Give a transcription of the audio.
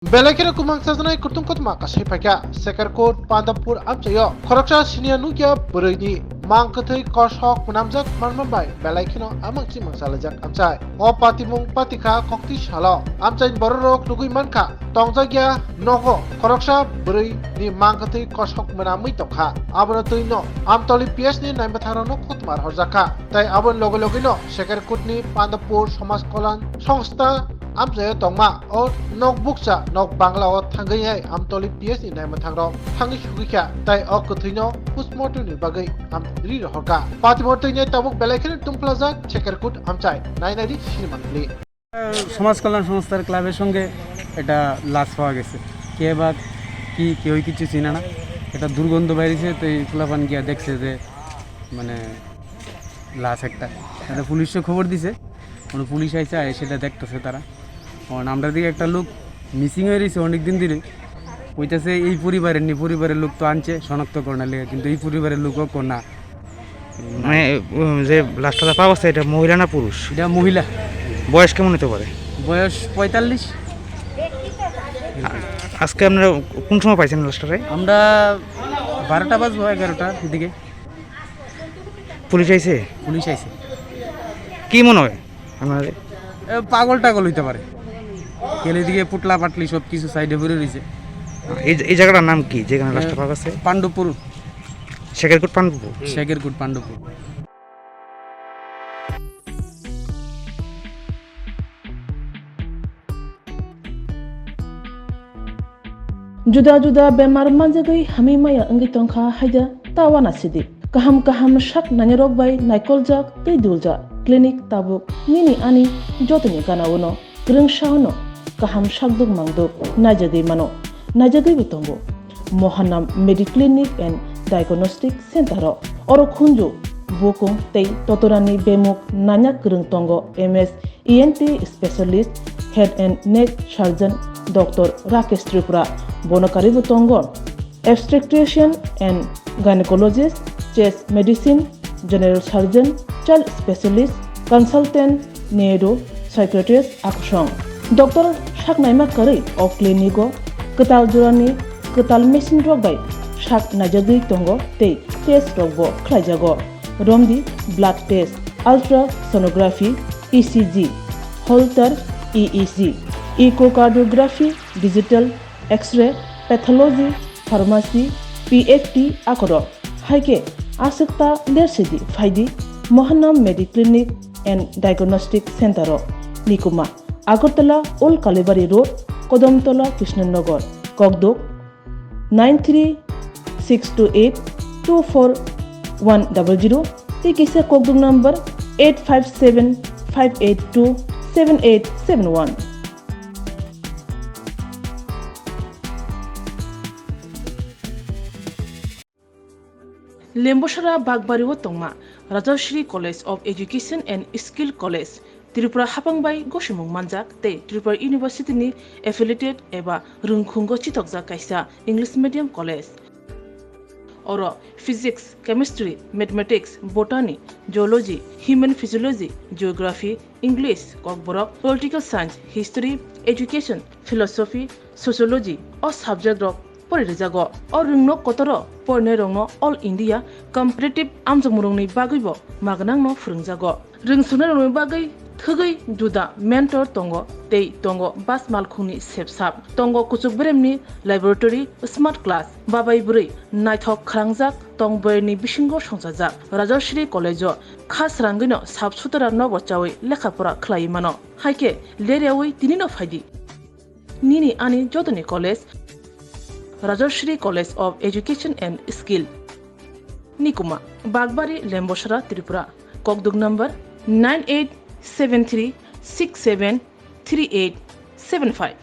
Belakira kumang sasanay kurtung kutma kasih pakai sekarkot Pandapur amcayo koraksa sinia nukia berini mangkatai kosok menamjak marmambai belakino amang cimang salajak amcai o patimung patika kokti shalo amcai borok nugui manka tongjagya nogo koraksa beri ni mangkatai kosok menamui tokha abona tuino amtoli PS ni naimbatharono kutmar horjaka tai abon logino sekarkot ni Pandapur Samas Kolan Songsta amjaya tongma o notebooksa nok bangla o thangai hai amtoli PS ni naima thangrok thangi sugikha tai o kuthino postmortem ni bagai am ri rohka patimortem ni tabuk belakhin tumplajak chekerkut amchai nainari sinimangli সমাজ কল্যাণ সংস্থার ক্লাবের সঙ্গে এটা লাশ পাওয়া গেছে কে বা কি কেউ কিছু চিনে না এটা দুর্গন্ধ বাইরেছে তো এই ক্লাবান গিয়া দেখছে যে মানে লাশ একটা এটা পুলিশে খবর দিছে কোনো পুলিশ আইসে সেটা দেখতেছে তারা কারণ আমরা দিকে একটা লোক মিসিং হয়ে রয়েছে অনেক দিন ধরে কইতেছে এই পরিবারের লোক তো আনছে শনাক্তকরণের লেগে কিন্তু এই পরিবারের লোকও কোনা মানে যে লাশটা পাওয়া গেছে এটা মহিলা না পুরুষ? এটা মহিলা। বয়স কেমন হতে পারে? বয়স 45। আজকে আপনারা কোন সময় পাইছেন লাশটারে? আমরা 12টা বাজবো 11টার দিকে পুলিশ আইছে? পুলিশ আইছে। কি মনে হয় আপনাদের? পাগল টাগল হইতে পারে কেলে দিকে পুটলা পাটলি সব কিছু সাইডে ভরে রয়েছে। এই জায়গাটার নাম কি যেখানে লাশটা পাওয়া গেছে? Pandabpur. শেখেরকোট Pandabpur? শেখেরকোট Pandabpur. Juda-juda bemar manjagai hamimaya anggi tongkha haida tawana sidi kaham shak nanyarok bai naikoljak tei dulja klinik tabuk nini ani jotoni ganawono grengshawno kaham shakduk mangduk najagai mano najagai bitongo Mohanam Mediclinic and Diagnostic Center oro khunju bukung tei totorani bemuk nanyak greng tongo MS ENT specialist head and neck surgeon Dr. Rakesh Tripura Bonokari Butongo, obstetrician and gynecologist, chest medicine, general surgeon, child specialist, consultant, neuro, psychiatrist, akushong. Dr. Shaknaima Kari of Clinico, Katal Jurani, Katal Machine Rogai, Shak Najagi Tongo, Te, Test Rogo, Klajago, Romdi, blood test, ultrasonography, ECG, Holter, EEG, echocardiography, digital, X-ray, pathology, pharmacy, PFT akoro. Haike asikta lersidi faidi Mohanam Mediclinic and Diagnostic Center Nikuma Agartala Old Kalibari Road Kodamtola Krishnanagar Kogdok 9362824100 Tikisa Kogdok number 8575827871. Lembosara Bagbariwo Tongma Rajashri College of Education and Skill College Tripura Hapangbai Goshimung Manjak Te Tripura University ni affiliated eba Rungkhungo Chitokja Kaisa English Medium College Oro Physics, Chemistry, Mathematics, Botany, Geology, Human Physiology, Geography, English, Kokborok, Political Science, History, Education, Philosophy, Sociology or subject of Porijago or Rungno Kotoro, Pornerongno, All India, Comparative Amjamurungni Bagibo, Maganangno Frungjago. Ring Sunarung Bagai, Thugai, Duda, Mentor Tongo, Tei Tongo, Bas Malkuni, Sepsap, Tongo Kutsukbremni, Laboratory, Smart Class, Babai Buri, Nighthawk Krangjak, Tongberni Bishingo Shonsajak, Rajashri College, Khas Rangino, Subsutara Novochawi, Lekapura Klaimano, Haike, Leriawi, Dinino Fadi. Nini Ani Jotani College, Rajashri College of Education and Skill Nikuma Bagbari Lembosara Tripura Kogduk number 9873673875